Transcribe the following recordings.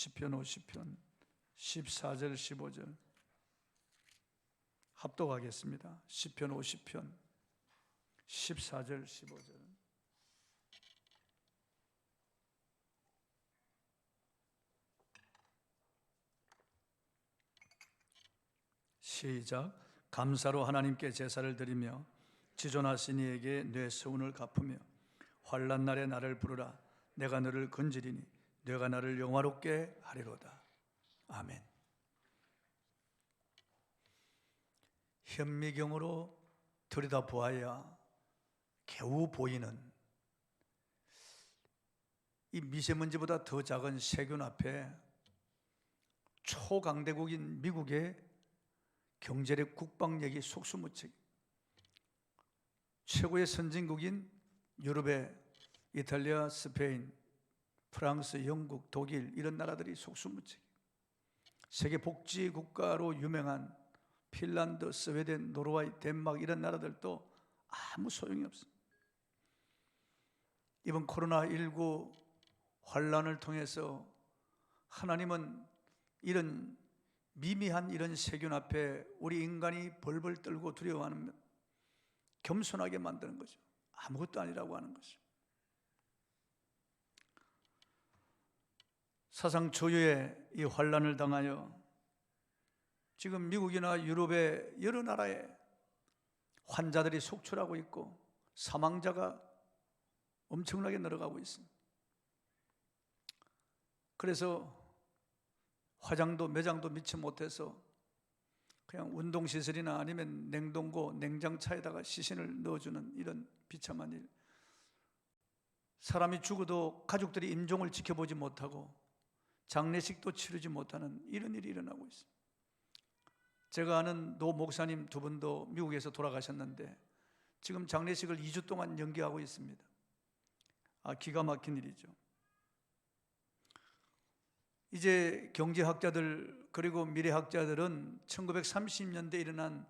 시편 50편 14절 15절 합독하겠습니다. 시편 50편 14절 15절 시작. 감사로 하나님께 제사를 드리며 지존하신 이에게 내 서운을 갚으며 환난 날에 나를 부르라. 내가 너를 건지리니 내가 나를 영화롭게 하리로다. 아멘. 현미경으로 들여다보아야 겨우 보이는 이 미세먼지보다 더 작은 세균 앞에 초강대국인 미국의 경제력 국방력이 속수무책, 최고의 선진국인 유럽의 이탈리아, 스페인, 프랑스, 영국, 독일 이런 나라들이 속수무책, 세계 복지 국가로 유명한 핀란드, 스웨덴, 노르웨이, 덴마크 이런 나라들도 아무 소용이 없습니다. 이번 코로나19 환란을 통해서 하나님은 이런 미미한 이런 세균 앞에 우리 인간이 벌벌 떨고 두려워하는 겸손하게 만드는 거죠. 아무것도 아니라고 하는 거죠. 사상 초유의 이 환란을 당하여 지금 미국이나 유럽의 여러 나라에 환자들이 속출하고 있고 사망자가 엄청나게 늘어가고 있습니다. 그래서 화장도 매장도 미치 못해서 그냥 운동시설이나 아니면 냉동고, 냉장차에다가 시신을 넣어주는 이런 비참한 일, 사람이 죽어도 가족들이 임종을 지켜보지 못하고 장례식도 치르지 못하는 이런 일이 일어나고 있습니다. 제가 아는 노 목사님 두 분도 미국에서 돌아가셨는데 지금 장례식을 2주 동안 연기하고 있습니다. 기가 막힌 일이죠. 이제 경제학자들 그리고 미래학자들은 1930년대에 일어난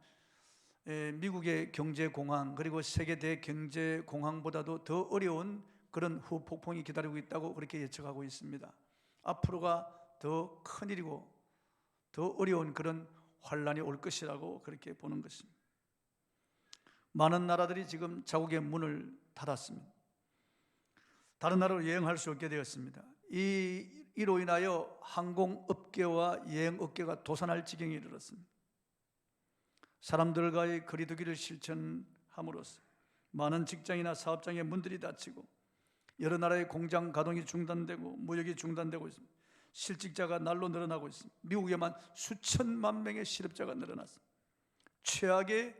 미국의 경제공황 그리고 세계 대경제공황보다도 더 어려운 그런 후폭풍이 기다리고 있다고 그렇게 예측하고 있습니다. 앞으로가 더 큰일이고 더 어려운 그런 환란이 올 것이라고 그렇게 보는 것입니다. 많은 나라들이 지금 자국의 문을 닫았습니다. 다른 나라로 여행할 수 없게 되었습니다. 이로 인하여 항공업계와 여행업계가 도산할 지경에 이르렀습니다. 사람들과의 거리두기를 실천함으로써 많은 직장이나 사업장의 문들이 닫히고 여러 나라의 공장 가동이 중단되고 무역이 중단되고 있습니다. 실직자가 날로 늘어나고 있습니다. 미국에만 수천만 명의 실업자가 늘어났습니다. 최악의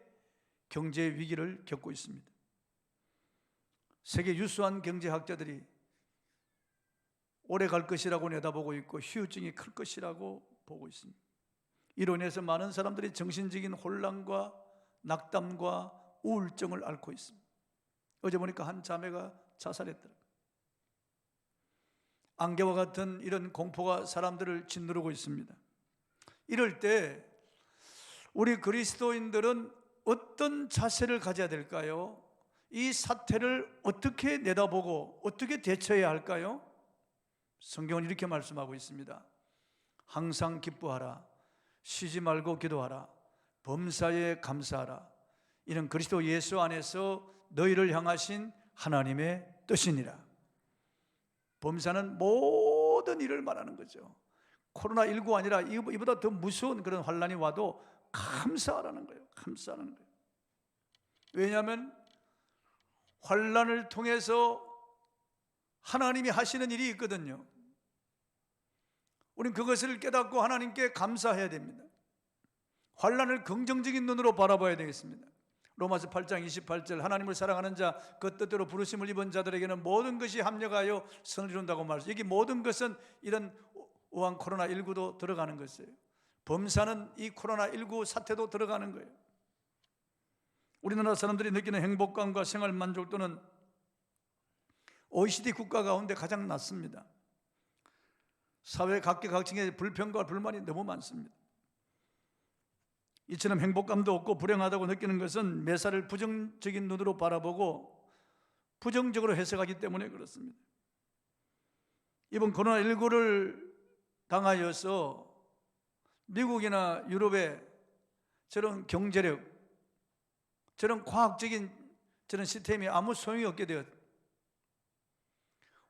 경제 위기를 겪고 있습니다. 세계 유수한 경제학자들이 오래 갈 것이라고 내다보고 있고 후유증이 클 것이라고 보고 있습니다. 이로 인해서 많은 사람들이 정신적인 혼란과 낙담과 우울증을 앓고 있습니다. 어제 보니까 한 자매가 자살했더라고요. 안개와 같은 이런 공포가 사람들을 짓누르고 있습니다. 이럴 때 우리 그리스도인들은 어떤 자세를 가져야 될까요? 이 사태를 어떻게 내다보고 어떻게 대처해야 할까요? 성경은 이렇게 말씀하고 있습니다. 항상 기뻐하라, 쉬지 말고 기도하라, 범사에 감사하라. 이는 그리스도 예수 안에서 너희를 향하신 하나님의 뜻이니라. 범사는 모든 일을 말하는 거죠. 코로나19 아니라 이보다 더 무서운 그런 환란이 와도 감사하라는 거예요. 감사하는 거예요. 왜냐하면 환란을 통해서 하나님이 하시는 일이 있거든요. 우리는 그것을 깨닫고 하나님께 감사해야 됩니다. 환란을 긍정적인 눈으로 바라봐야 되겠습니다. 로마서 8장 28절 하나님을 사랑하는 자 그 뜻대로 부르심을 입은 자들에게는 모든 것이 합력하여 선을 이룬다고 말했어요. 여기 모든 것은 이런 우한 코로나19도 들어가는 것이에요. 범사는 이 코로나19 사태도 들어가는 거예요. 우리나라 사람들이 느끼는 행복감과 생활 만족도는 OECD 국가 가운데 가장 낮습니다. 사회 각계각층의 불평과 불만이 너무 많습니다. 이처럼 행복감도 없고 불행하다고 느끼는 것은 매사를 부정적인 눈으로 바라보고 부정적으로 해석하기 때문에 그렇습니다. 이번 코로나19를 당하여서 미국이나 유럽의 저런 경제력, 저런 과학적인 저런 시스템이 아무 소용이 없게 되었다.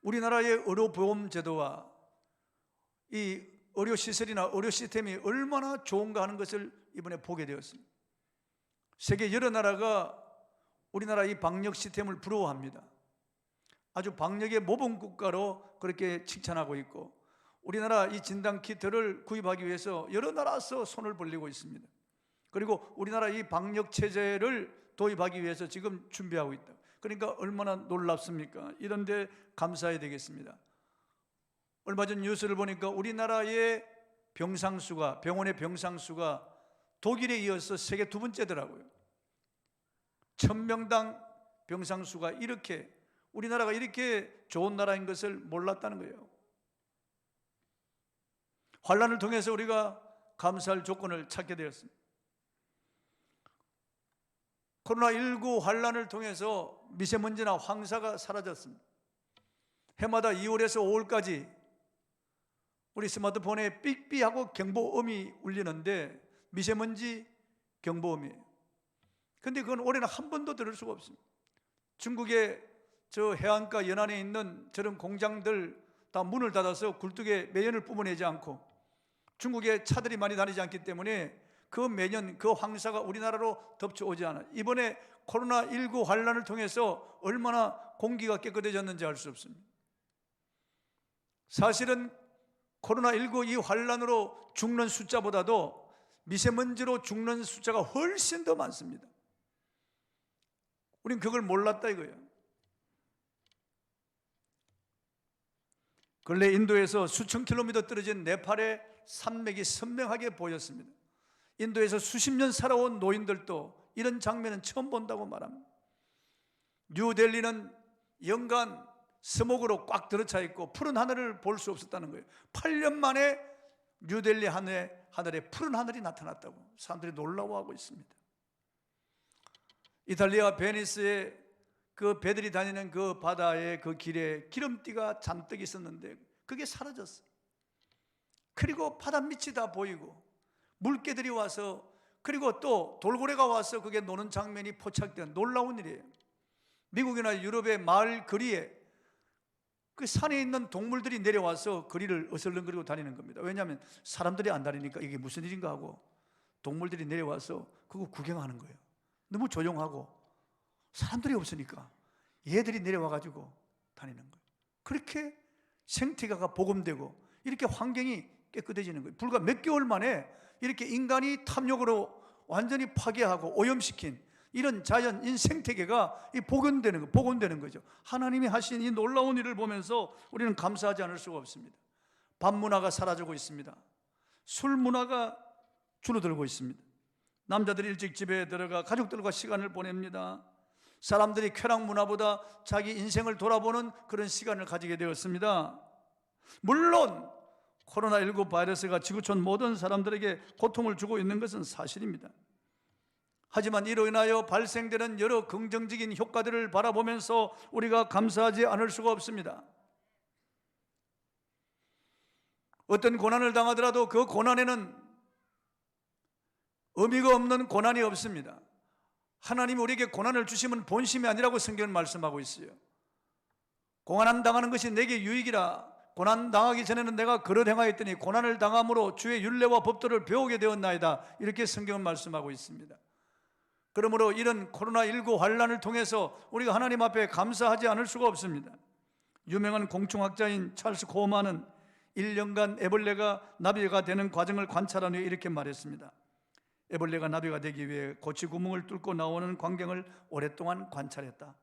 우리나라의 의료보험 제도와 이 의료시설이나 의료 시스템이 얼마나 좋은가 하는 것을 이번에 보게 되었습니다. 세계 여러 나라가 우리나라 이 방역 시스템을 부러워합니다. 아주 방역의 모범 국가로 그렇게 칭찬하고 있고, 우리나라 이 진단 키트를 구입하기 위해서 여러 나라에서 손을 벌리고 있습니다. 그리고 우리나라 이 방역 체제를 도입하기 위해서 지금 준비하고 있다. 그러니까 얼마나 놀랍습니까? 이런 데 감사해야 되겠습니다. 얼마 전 뉴스를 보니까 우리나라의 병상수가, 병원의 병상수가 독일에 이어서 세계 두 번째더라고요. 1000명당 병상수가 이렇게, 우리나라가 이렇게 좋은 나라인 것을 몰랐다는 거예요. 환란을 통해서 우리가 감사할 조건을 찾게 되었습니다. 코로나19 환란을 통해서 미세먼지나 황사가 사라졌습니다. 해마다 2월에서 5월까지 우리 스마트폰에 삑삑하고 경보음이 울리는데 미세먼지 경보음이에요. 근데 그건 올해는 한 번도 들을 수가 없습니다. 중국의 저 해안가 연안에 있는 저런 공장들 다 문을 닫아서 굴뚝에 매연을 뿜어내지 않고, 중국에 차들이 많이 다니지 않기 때문에 그 매년 그 황사가 우리나라로 덮쳐오지 않아요. 이번에 코로나19 환란을 통해서 얼마나 공기가 깨끗해졌는지 알 수 없습니다. 사실은 코로나19 이 환란으로 죽는 숫자보다도 미세먼지로 죽는 숫자가 훨씬 더 많습니다. 우린 그걸 몰랐다 이거예요. 근래 인도에서 수천 킬로미터 떨어진 네팔의 산맥이 선명하게 보였습니다. 인도에서 수십 년 살아온 노인들도 이런 장면은 처음 본다고 말합니다. 뉴델리는 연간 스모그로 꽉 들어차 있고 푸른 하늘을 볼 수 없었다는 거예요. 8년 만에 뉴델리 하늘에 푸른 하늘이 나타났다고 사람들이 놀라워하고 있습니다. 이탈리아 베니스의 그 배들이 다니는 그 바다의 그 길에 기름띠가 잔뜩 있었는데 그게 사라졌어요. 그리고 바다 밑이 다 보이고 물개들이 와서, 그리고 또 돌고래가 와서 그게 노는 장면이 포착된 놀라운 일이에요. 미국이나 유럽의 마을 거리에 그 산에 있는 동물들이 내려와서 거리를 어슬렁거리고 다니는 겁니다. 왜냐하면 사람들이 안 다니니까 이게 무슨 일인가 하고 동물들이 내려와서 그거 구경하는 거예요. 너무 조용하고 사람들이 없으니까 얘들이 내려와가지고 다니는 거예요. 그렇게 생태계가 복원되고 이렇게 환경이 깨끗해지는 거예요. 불과 몇 개월 만에 이렇게 인간이 탐욕으로 완전히 파괴하고 오염시킨 이런 자연인 생태계가 복원되는 거죠. 하나님이 하신 이 놀라운 일을 보면서 우리는 감사하지 않을 수가 없습니다. 밥 문화가 사라지고 있습니다. 술 문화가 줄어들고 있습니다. 남자들이 일찍 집에 들어가 가족들과 시간을 보냅니다. 사람들이 쾌락 문화보다 자기 인생을 돌아보는 그런 시간을 가지게 되었습니다. 물론 코로나19 바이러스가 지구촌 모든 사람들에게 고통을 주고 있는 것은 사실입니다. 하지만 이로 인하여 발생되는 여러 긍정적인 효과들을 바라보면서 우리가 감사하지 않을 수가 없습니다. 어떤 고난을 당하더라도 그 고난에는 의미가 없는 고난이 없습니다. 하나님이 우리에게 고난을 주시면 본심이 아니라고 성경은 말씀하고 있어요. 고난 당하는 것이 내게 유익이라. 고난 당하기 전에는 내가 그릇 행하였더니 고난을 당함으로 주의 율례와 법도를 배우게 되었나이다. 이렇게 성경은 말씀하고 있습니다. 그러므로 이런 코로나19 환란을 통해서 우리가 하나님 앞에 감사하지 않을 수가 없습니다. 유명한 공충학자인 찰스 코어만은 1년간 애벌레가 나비가 되는 과정을 관찰한 후에 이렇게 말했습니다. 애벌레가 나비가 되기 위해 고치 구멍을 뚫고 나오는 광경을 오랫동안 관찰했다.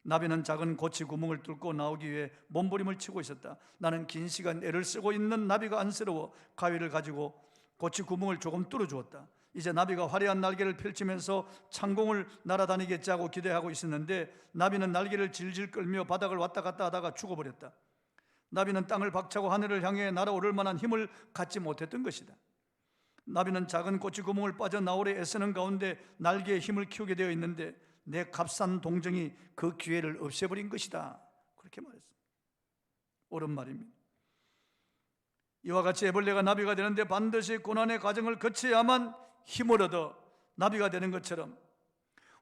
나비는 작은 고치 구멍을 뚫고 나오기 위해 몸부림을 치고 있었다. 나는 긴 시간 애를 쓰고 있는 나비가 안쓰러워 가위를 가지고 고치 구멍을 조금 뚫어주었다. 이제 나비가 화려한 날개를 펼치면서 창공을 날아다니겠지 하고 기대하고 있었는데 나비는 날개를 질질 끌며 바닥을 왔다 갔다 하다가 죽어버렸다. 나비는 땅을 박차고 하늘을 향해 날아오를 만한 힘을 갖지 못했던 것이다. 나비는 작은 고치 구멍을 빠져나오려 애쓰는 가운데 날개에 힘을 키우게 되어 있는데 내 값싼 동정이 그 기회를 없애버린 것이다. 그렇게 말했습니다. 옳은 말입니다. 이와 같이 애벌레가 나비가 되는데 반드시 고난의 과정을 거쳐야만 힘을 얻어 나비가 되는 것처럼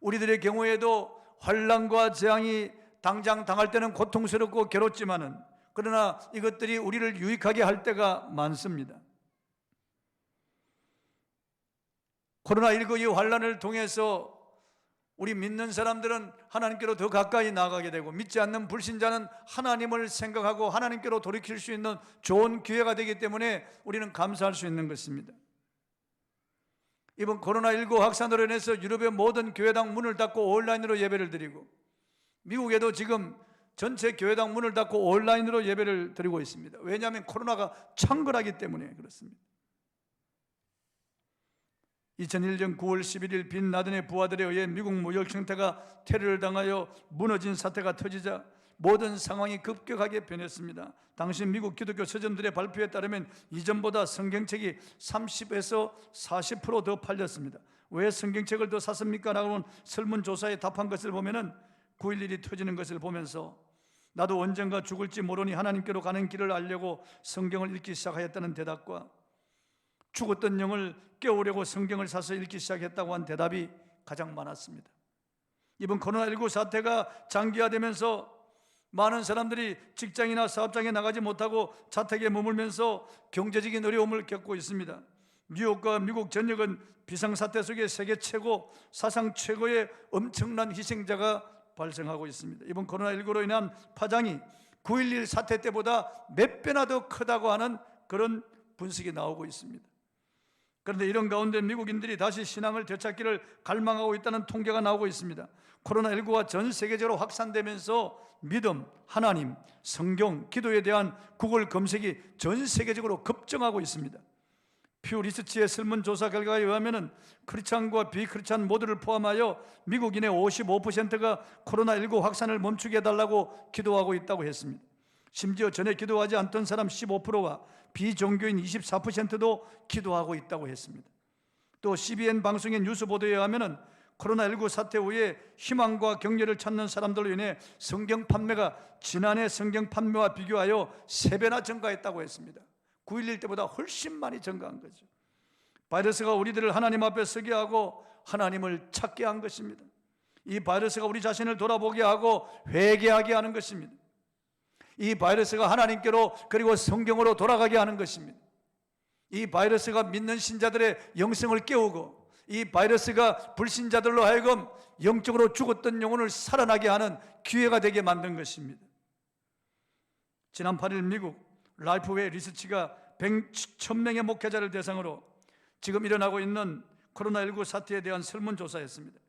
우리들의 경우에도 환난과 재앙이 당장 당할 때는 고통스럽고 괴롭지만은 그러나 이것들이 우리를 유익하게 할 때가 많습니다. 코로나19 이 환난을 통해서 우리 믿는 사람들은 하나님께로 더 가까이 나아가게 되고, 믿지 않는 불신자는 하나님을 생각하고 하나님께로 돌이킬 수 있는 좋은 기회가 되기 때문에 우리는 감사할 수 있는 것입니다. 이번 코로나19 확산으로 인해서 유럽의 모든 교회당 문을 닫고 온라인으로 예배를 드리고, 미국에도 지금 전체 교회당 문을 닫고 온라인으로 예배를 드리고 있습니다. 왜냐하면 코로나가 창궐하기 때문에 그렇습니다. 2001년 9월 11일 빈 라덴의 부하들에 의해 미국 무역 형태가 테러를 당하여 무너진 사태가 터지자 모든 상황이 급격하게 변했습니다. 당시 미국 기독교 서점들의 발표에 따르면 이전보다 성경책이 30에서 40% 더 팔렸습니다. 왜 성경책을 더 샀습니까? 라고 설문조사에 답한 것을 보면은 9.11이 터지는 것을 보면서 나도 언젠가 죽을지 모르니 하나님께로 가는 길을 알려고 성경을 읽기 시작하였다는 대답과 죽었던 영을 깨우려고 성경을 사서 읽기 시작했다고 한 대답이 가장 많았습니다. 이번 코로나19 사태가 장기화되면서 많은 사람들이 직장이나 사업장에 나가지 못하고 자택에 머물면서 경제적인 어려움을 겪고 있습니다. 뉴욕과 미국 전역은 비상사태 속에 세계 최고, 사상 최고의 엄청난 희생자가 발생하고 있습니다. 이번 코로나19로 인한 파장이 9.11 사태 때보다 몇 배나 더 크다고 하는 그런 분석이 나오고 있습니다. 그런데 이런 가운데 미국인들이 다시 신앙을 되찾기를 갈망하고 있다는 통계가 나오고 있습니다. 코로나19가 전 세계적으로 확산되면서 믿음, 하나님, 성경, 기도에 대한 구글 검색이 전 세계적으로 급증하고 있습니다. 퓨 리서치의 설문조사 결과에 의하면 크리스찬과 비크리스찬 모두를 포함하여 미국인의 55%가 코로나19 확산을 멈추게 해달라고 기도하고 있다고 했습니다. 심지어 전에 기도하지 않던 사람 15%와 비종교인 24%도 기도하고 있다고 했습니다. 또 CBN 방송의 뉴스 보도에 의하면 코로나19 사태 후에 희망과 격려를 찾는 사람들로 인해 성경 판매가 지난해 성경 판매와 비교하여 3배나 증가했다고 했습니다. 9.11 때보다 훨씬 많이 증가한 거죠. 바이러스가 우리들을 하나님 앞에 서게 하고 하나님을 찾게 한 것입니다. 이 바이러스가 우리 자신을 돌아보게 하고 회개하게 하는 것입니다. 이 바이러스가 하나님께로 그리고 성경으로 돌아가게 하는 것입니다. 이 바이러스가 믿는 신자들의 영성을 깨우고, 이 바이러스가 불신자들로 하여금 영적으로 죽었던 영혼을 살아나게 하는 기회가 되게 만든 것입니다. 지난 8일 미국 라이프웨이 리서치가 1,000명의 목회자를 대상으로 지금 일어나고 있는 코로나19 사태에 대한 설문조사였습니다.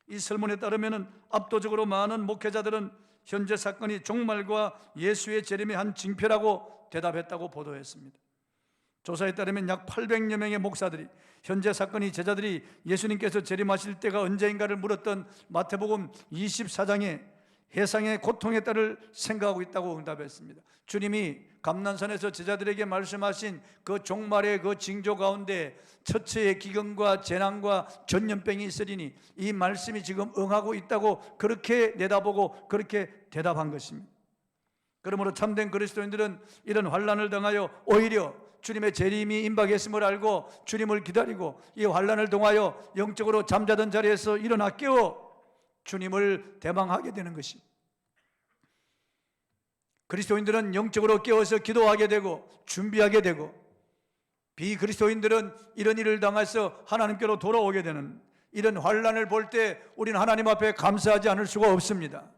이 설문에 따르면 압도적으로 많은 목회자들은 현재 사건이 종말과 예수의 재림의 한 징표라고 대답했다고 보도했습니다. 조사에 따르면 약 800여 명의 목사들이 현재 사건이 제자들이 예수님께서 재림하실 때가 언제인가를 물었던 마태복음 24장의 해상의 고통에 따를 생각하고 있다고 응답했습니다. 주님이 감난산에서 제자들에게 말씀하신 그 종말의 그 징조 가운데 처처의 기근과 재난과 전염병이 있으리니 이 말씀이 지금 응하고 있다고 그렇게 내다보고 그렇게 대답한 것입니다. 그러므로 참된 그리스도인들은 이런 환난을 당하여 오히려 주님의 재림이 임박했음을 알고 주님을 기다리고 이 환난을 통하여 영적으로 잠자던 자리에서 일어나 깨어 주님을 대망하게 되는 것입니다. 그리스도인들은 영적으로 깨어서 기도하게 되고 준비하게 되고, 비그리스도인들은 이런 일을 당해서 하나님께로 돌아오게 되는, 이런 환난을 볼 때 우리는 하나님 앞에 감사하지 않을 수가 없습니다.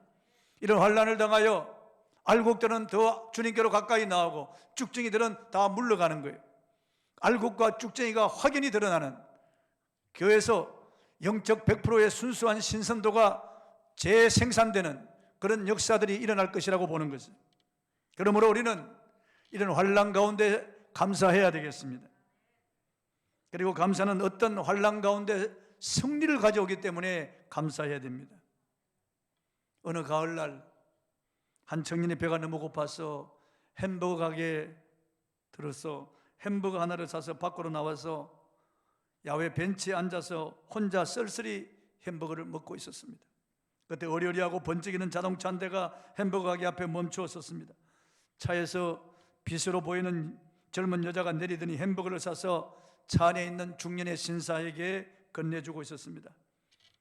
이런 환난을 당하여 알곡들은 더 주님께로 가까이 나오고 쭉정이들은 다 물러가는 거예요. 알곡과 쭉정이가 확연히 드러나는, 교회에서 영적 100%의 순수한 신선도가 재생산되는 그런 역사들이 일어날 것이라고 보는 것이죠. 그러므로 우리는 이런 환난 가운데 감사해야 되겠습니다. 그리고 감사는 어떤 환난 가운데 승리를 가져오기 때문에 감사해야 됩니다. 어느 가을날 한 청년이 배가 너무 고파서 햄버거 가게에 들어서 햄버거 하나를 사서 밖으로 나와서 야외 벤치에 앉아서 혼자 쓸쓸히 햄버거를 먹고 있었습니다. 그때 어리어리하고 번쩍이는 자동차 한 대가 햄버거 가게 앞에 멈추었었습니다. 차에서 빛으로 보이는 젊은 여자가 내리더니 햄버거를 사서 차 안에 있는 중년의 신사에게 건네주고 있었습니다.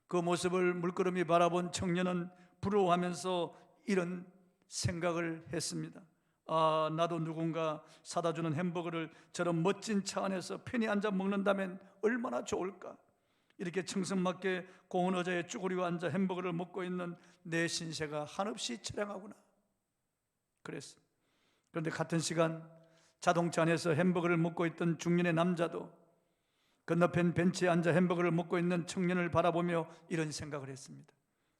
그 모습을 물끄러미 바라본 청년은 부러워하면서 이런 생각을 했습니다. 아, 나도 누군가 사다 주는 햄버거를 저런 멋진 차 안에서 편히 앉아 먹는다면 얼마나 좋을까. 이렇게 청승맞게 고운 의자에 쭈그리고 앉아 햄버거를 먹고 있는 내 신세가 한없이 처량하구나 그랬어. 그런데 같은 시간 자동차 안에서 햄버거를 먹고 있던 중년의 남자도 건너편 벤치에 앉아 햄버거를 먹고 있는 청년을 바라보며 이런 생각을 했습니다.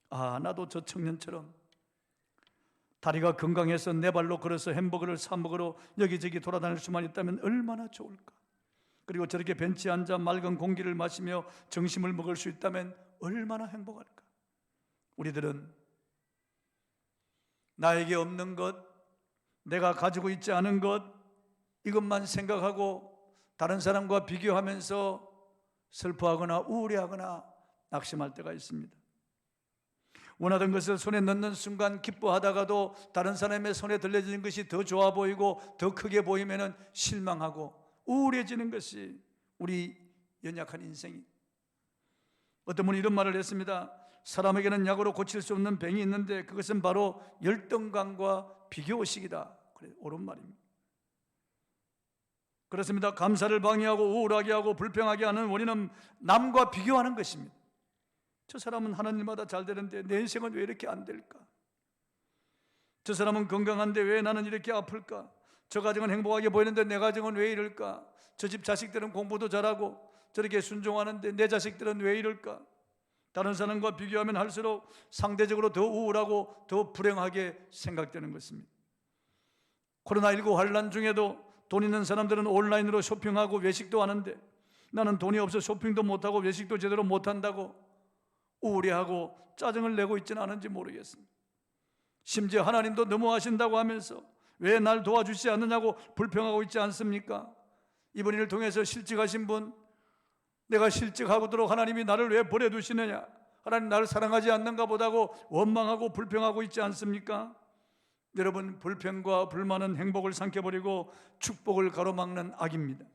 아, 나도 저 청년처럼 다리가 건강해서 내 발로 걸어서 햄버거를 사 먹으러 여기저기 돌아다닐 수만 있다면 얼마나 좋을까. 그리고 저렇게 벤치에 앉아 맑은 공기를 마시며 점심을 먹을 수 있다면 얼마나 행복할까. 우리들은 나에게 없는 것, 내가 가지고 있지 않은 것, 이것만 생각하고 다른 사람과 비교하면서 슬퍼하거나 우울해하거나 낙심할 때가 있습니다. 원하던 것을 손에 넣는 순간 기뻐하다가도 다른 사람의 손에 들려지는 것이 더 좋아 보이고 더 크게 보이면 실망하고 우울해지는 것이 우리 연약한 인생이. 어떤 분이 이런 말을 했습니다. 사람에게는 약으로 고칠 수 없는 병이 있는데 그것은 바로 열등감과 비교의식이다. 그래, 옳은 말입니다. 그렇습니다. 감사를 방해하고 우울하게 하고 불평하게 하는 원인은 남과 비교하는 것입니다. 저 사람은 하는 일마다 잘 되는데 내 인생은 왜 이렇게 안 될까? 저 사람은 건강한데 왜 나는 이렇게 아플까? 저 가정은 행복하게 보이는데 내 가정은 왜 이럴까? 저 집 자식들은 공부도 잘하고 저렇게 순종하는데 내 자식들은 왜 이럴까? 다른 사람과 비교하면 할수록 상대적으로 더 우울하고 더 불행하게 생각되는 것입니다. 코로나19 환란 중에도 돈 있는 사람들은 온라인으로 쇼핑하고 외식도 하는데 나는 돈이 없어 쇼핑도 못하고 외식도 제대로 못한다고 우울해하고 짜증을 내고 있지는 않은지 모르겠습니다. 심지어 하나님도 너무하신다고 하면서 왜 날 도와주시지 않느냐고 불평하고 있지 않습니까? 이번 일을 통해서 실직하신 분, 내가 실직하도록 하나님이 나를 왜 버려두시느냐, 하나님 나를 사랑하지 않는가 보다고 원망하고 불평하고 있지 않습니까? 여러분, 불평과 불만은 행복을 삼켜버리고 축복을 가로막는 악입니다.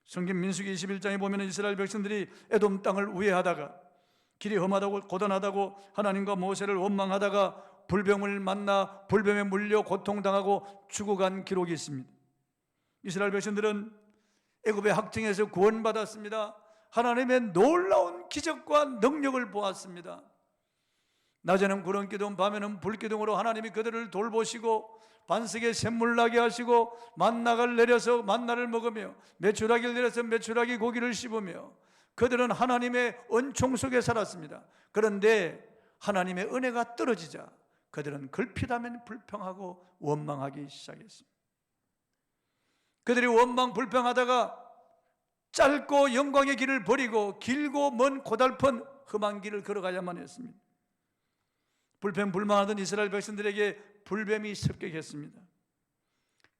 성경 민수기 21장에 보면 이스라엘 백성들이 에돔 땅을 우회하다가 길이 험하다고 고단하다고 하나님과 모세를 원망하다가 불병을 만나 불병에 물려 고통당하고 죽어간 기록이 있습니다. 이스라엘 백성들은 애굽의 학정에서 구원받았습니다. 하나님의 놀라운 기적과 능력을 보았습니다. 낮에는 구름 기둥, 밤에는 불 기둥으로 하나님이 그들을 돌보시고 반석에 샘물 나게 하시고 만나를 내려서 만나를 먹으며 메추라기를 내려서 메추라기 고기를 씹으며 그들은 하나님의 은총 속에 살았습니다. 그런데 하나님의 은혜가 떨어지자 그들은 걸핏하면 불평하고 원망하기 시작했습니다. 그들이 원망 불평하다가 짧고 영광의 길을 버리고 길고 먼 고달픈 험한 길을 걸어가야만 했습니다. 불평 불만하던 이스라엘 백성들에게 불뱀이 습격했습니다.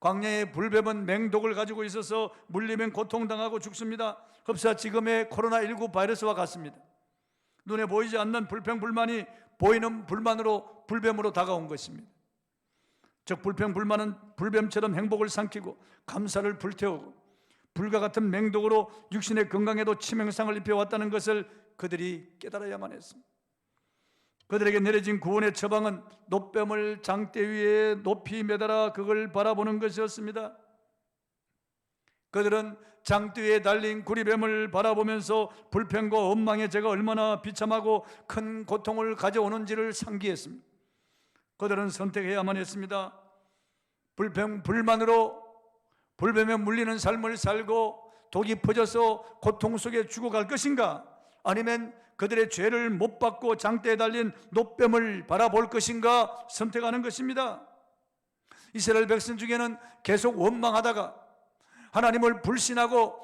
광야의 불뱀은 맹독을 가지고 있어서 물리면 고통당하고 죽습니다. 흡사 지금의 코로나19 바이러스와 같습니다. 눈에 보이지 않는 불평 불만이 보이는 불만으로 불뱀으로 다가온 것입니다. 즉 불평 불만은 불뱀처럼 행복을 삼키고 감사를 불태우고 불과 같은 맹독으로 육신의 건강에도 치명상을 입혀왔다는 것을 그들이 깨달아야만 했습니다. 그들에게 내려진 구원의 처방은 놋뱀을 장대 위에 높이 매달아 그걸 바라보는 것이었습니다. 그들은 장대 위에 달린 구리뱀을 바라보면서 불평과 원망의 죄가 얼마나 비참하고 큰 고통을 가져오는지를 상기했습니다. 그들은 선택해야만 했습니다. 불평 불만으로 불뱀에 물리는 삶을 살고 독이 퍼져서 고통 속에 죽어갈 것인가, 아니면 그들의 죄를 못 받고 장대에 달린 놋뱀을 바라볼 것인가 선택하는 것입니다. 이스라엘 백성 중에는 계속 원망하다가 하나님을 불신하고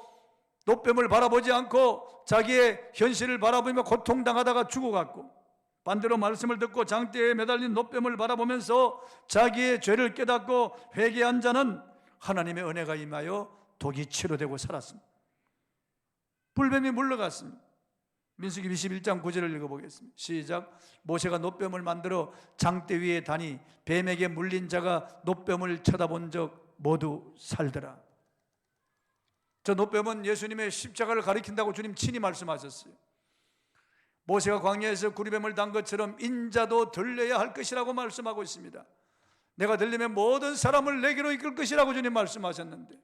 놋뱀을 바라보지 않고 자기의 현실을 바라보며 고통당하다가 죽어갔고, 반대로 말씀을 듣고 장대에 매달린 놋뱀을 바라보면서 자기의 죄를 깨닫고 회개한 자는 하나님의 은혜가 임하여 독이 치료되고 살았습니다. 불뱀이 물러갔습니다. 민수기 21장 9절을 읽어보겠습니다. 시작. 모세가 놋뱀을 만들어 장대 위에 다니 뱀에게 물린 자가 놋뱀을 쳐다본 적 모두 살더라. 저 노뱀은 예수님의 십자가를 가리킨다고 주님 친히 말씀하셨어요. 모세가 광야에서 구리뱀을 단 것처럼 인자도 들려야 할 것이라고 말씀하고 있습니다. 내가 들리면 모든 사람을 내게로 이끌 것이라고 주님 말씀하셨는데,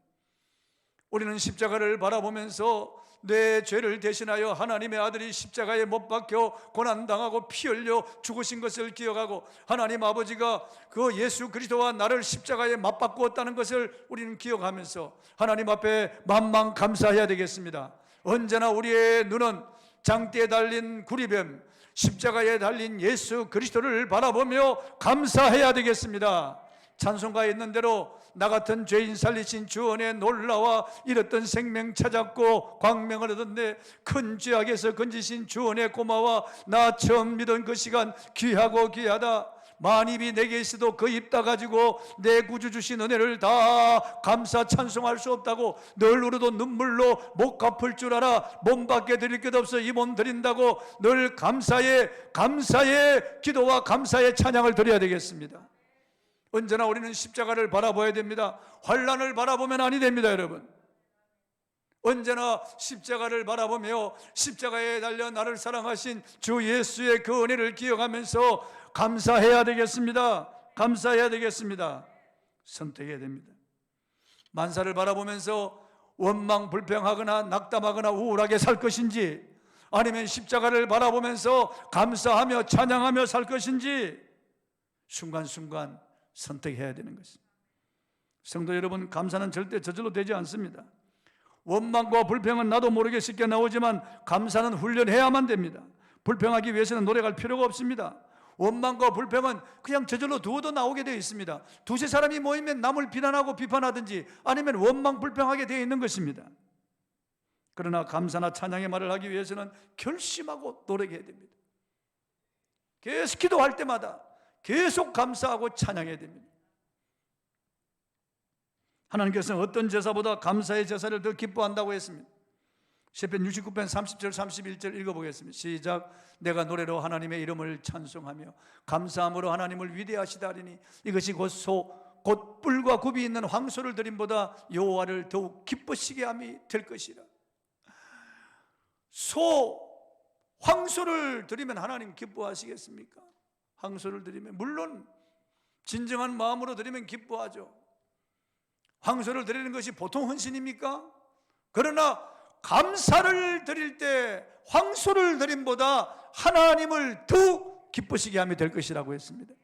우리는 십자가를 바라보면서 내 죄를 대신하여 하나님의 아들이 십자가에 못 박혀 고난당하고 피 흘려 죽으신 것을 기억하고, 하나님 아버지가 그 예수 그리스도와 나를 십자가에 맞바꾸었다는 것을 우리는 기억하면서 하나님 앞에 만만 감사해야 되겠습니다. 언제나 우리의 눈은 장대에 달린 구리뱀, 십자가에 달린 예수 그리스도를 바라보며 감사해야 되겠습니다. 찬송가에 있는 대로 나 같은 죄인 살리신 주 은혜 놀라와 잃었던 생명 찾았고 광명을 얻었네. 큰 죄악에서 건지신 주 은혜 고마워. 나 처음 믿은 그 시간 귀하고 귀하다. 만입이 내게 있어도 그 입 다 가지고 내 구주 주신 은혜를 다 감사 찬송할 수 없다고, 늘 울어도 눈물로 못 갚을 줄 알아. 몸 밖에 드릴 것 없어 이 몸 드린다고 늘 감사의 기도와 감사의 찬양을 드려야 되겠습니다. 언제나 우리는 십자가를 바라봐야 됩니다. 환난을 바라보면 아니 됩니다, 여러분. 언제나 십자가를 바라보며 십자가에 달려 나를 사랑하신 주 예수의 그 은혜를 기억하면서 감사해야 되겠습니다. 감사해야 되겠습니다. 선택해야 됩니다. 만사를 바라보면서 원망 불평하거나 낙담하거나 우울하게 살 것인지, 아니면 십자가를 바라보면서 감사하며 찬양하며 살 것인지 순간순간 선택해야 되는 것입니다. 성도 여러분, 감사는 절대 저절로 되지 않습니다. 원망과 불평은 나도 모르게 쉽게 나오지만 감사는 훈련해야만 됩니다. 불평하기 위해서는 노력할 필요가 없습니다. 원망과 불평은 그냥 저절로 두어도 나오게 되어 있습니다. 두세 사람이 모이면 남을 비난하고 비판하든지 아니면 원망 불평하게 되어 있는 것입니다. 그러나 감사나 찬양의 말을 하기 위해서는 결심하고 노력해야 됩니다. 계속 기도할 때마다 계속 감사하고 찬양해야 됩니다. 하나님께서는 어떤 제사보다 감사의 제사를 더 기뻐한다고 했습니다. 시편 69편 30절 31절 읽어보겠습니다. 시작. 내가 노래로 하나님의 이름을 찬송하며 감사함으로 하나님을 위대하시다 하리니 이것이 곧 뿔과 굽이 있는 황소를 드림보다 여호와를 더욱 기쁘시게 함이 될 것이라. 황소를 드리면 하나님 기뻐하시겠습니까? 황소를 드리면, 물론 진정한 마음으로 드리면 기뻐하죠. 황소를 드리는 것이 보통 헌신입니까? 그러나 감사를 드릴 때 황소를 드림보다 하나님을 더 기쁘시게 하면 될 것이라고 했습니다.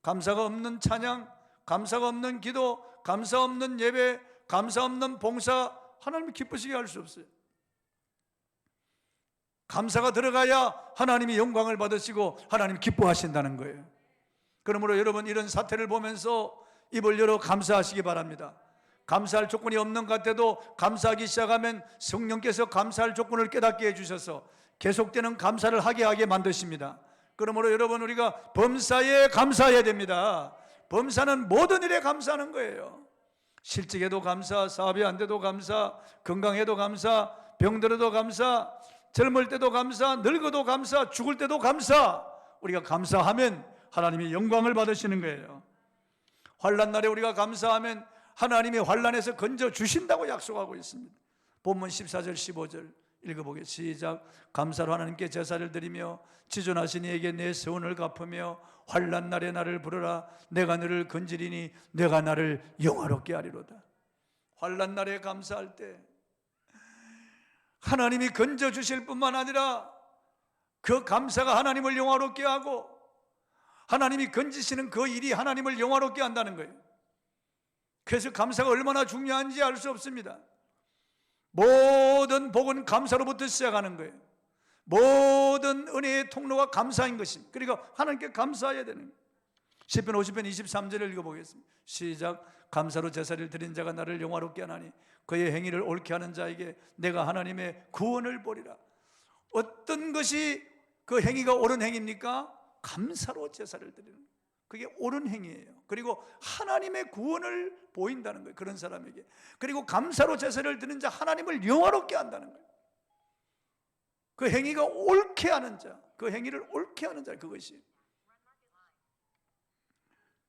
감사가 없는 찬양, 감사가 없는 기도, 감사 없는 예배, 감사 없는 봉사, 하나님을 기쁘시게 할 수 없어요. 감사가 들어가야 하나님이 영광을 받으시고 하나님 기뻐하신다는 거예요. 그러므로 여러분, 이런 사태를 보면서 입을 열어 감사하시기 바랍니다. 감사할 조건이 없는 것 같아도 감사하기 시작하면 성령께서 감사할 조건을 깨닫게 해주셔서 계속되는 감사를 하게 만드십니다. 그러므로 여러분, 우리가 범사에 감사해야 됩니다. 범사는 모든 일에 감사하는 거예요. 실직에도 감사, 사업이 안 돼도 감사, 건강해도 감사, 병들어도 감사, 젊을 때도 감사, 늙어도 감사, 죽을 때도 감사. 우리가 감사하면 하나님이 영광을 받으시는 거예요. 환난 날에 우리가 감사하면 하나님이 환난에서 건져 주신다고 약속하고 있습니다. 본문 14절 15절 읽어보겠습니다. 시작. 감사로 하나님께 제사를 드리며 지존하신 이에게 내 세원을 갚으며 환난 날에 나를 부르라. 내가 너를 건지리니 내가 나를 영화롭게 하리로다. 환난 날에 감사할 때 하나님이 건져 주실 뿐만 아니라 그 감사가 하나님을 영화롭게 하고, 하나님이 건지시는 그 일이 하나님을 영화롭게 한다는 거예요. 그래서 감사가 얼마나 중요한지 알 수 없습니다. 모든 복은 감사로부터 시작하는 거예요. 모든 은혜의 통로가 감사인 것입니다. 그러니까 하나님께 감사해야 되는 거예요. 시편 50편 23절을 읽어보겠습니다. 시작. 감사로 제사를 드린 자가 나를 영화롭게 하나니 그의 행위를 옳게 하는 자에게 내가 하나님의 구원을 보리라. 어떤 것이 그 행위가 옳은 행위입니까? 감사로 제사를 드리는 거예요. 그게 옳은 행위예요. 그리고 하나님의 구원을 보인다는 거예요, 그런 사람에게. 그리고 감사로 제사를 드리는 자, 하나님을 영화롭게 한다는 거예요. 그 행위가 옳게 하는 자, 그 행위를 옳게 하는 자, 그것이.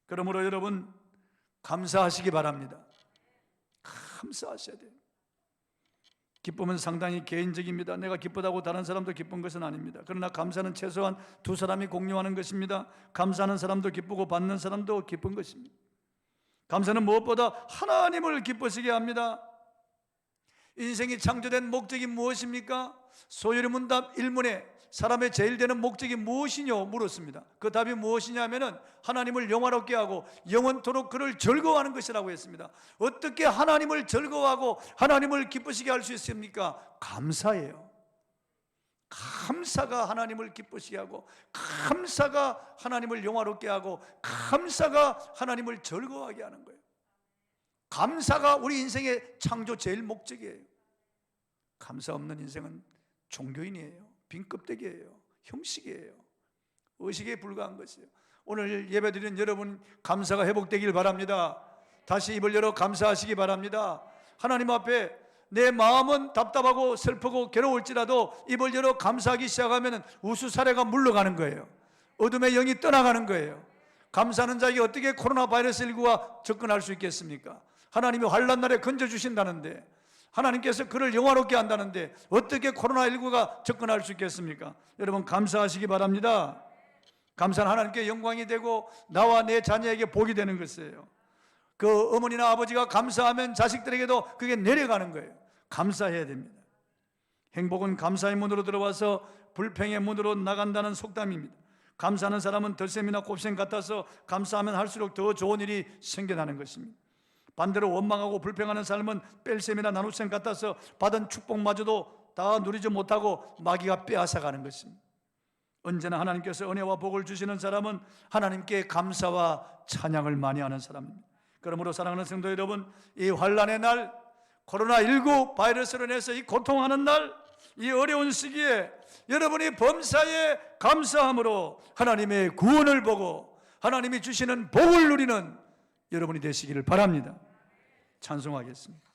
그러므로 여러분, 감사하시기 바랍니다. 감사하셔야 돼요. 기쁨은 상당히 개인적입니다. 내가 기쁘다고 다른 사람도 기쁜 것은 아닙니다. 그러나 감사는 최소한 두 사람이 공유하는 것입니다. 감사하는 사람도 기쁘고 받는 사람도 기쁜 것입니다. 감사는 무엇보다 하나님을 기쁘시게 합니다. 인생이 창조된 목적이 무엇입니까? 소요리 문답 1문에 사람의 제일 되는 목적이 무엇이뇨? 물었습니다. 그 답이 무엇이냐면은 하나님을 영화롭게 하고 영원토록 그를 즐거워하는 것이라고 했습니다. 어떻게 하나님을 즐거워하고 하나님을 기쁘시게 할 수 있습니까? 감사예요. 감사가 하나님을 기쁘시게 하고, 감사가 하나님을 영화롭게 하고, 감사가 하나님을 즐거워하게 하는 거예요. 감사가 우리 인생의 창조 제일 목적이에요. 감사 없는 인생은 종교인이에요. 빈껍데기예요. 형식이에요. 의식에 불과한 것이에요. 오늘 예배드리는 여러분, 감사가 회복되길 바랍니다. 다시 입을 열어 감사하시기 바랍니다. 하나님 앞에 내 마음은 답답하고 슬프고 괴로울지라도 입을 열어 감사하기 시작하면 우수사례가 물러가는 거예요. 어둠의 영이 떠나가는 거예요. 감사하는 자에게 어떻게 코로나 바이러스 19가 접근할 수 있겠습니까? 하나님이 환난 날에 건져주신다는데, 하나님께서 그를 영화롭게 한다는데 어떻게 코로나19가 접근할 수 있겠습니까? 여러분, 감사하시기 바랍니다. 감사는 하나님께 영광이 되고 나와 내 자녀에게 복이 되는 것이에요. 그 어머니나 아버지가 감사하면 자식들에게도 그게 내려가는 거예요. 감사해야 됩니다. 행복은 감사의 문으로 들어와서 불평의 문으로 나간다는 속담입니다. 감사하는 사람은 덜셈이나 곱셈 같아서 감사하면 할수록 더 좋은 일이 생겨나는 것입니다. 반대로 원망하고 불평하는 삶은 뺄셈이나 나눗셈 같아서 받은 축복마저도 다 누리지 못하고 마귀가 빼앗아가는 것입니다. 언제나 하나님께서 은혜와 복을 주시는 사람은 하나님께 감사와 찬양을 많이 하는 사람입니다. 그러므로 사랑하는 성도 여러분, 이 환난의 날, 코로나19 바이러스로 인해서 이 고통하는 날, 이 어려운 시기에 여러분이 범사에 감사함으로 하나님의 구원을 보고 하나님이 주시는 복을 누리는 여러분이 되시기를 바랍니다. 찬송하겠습니다.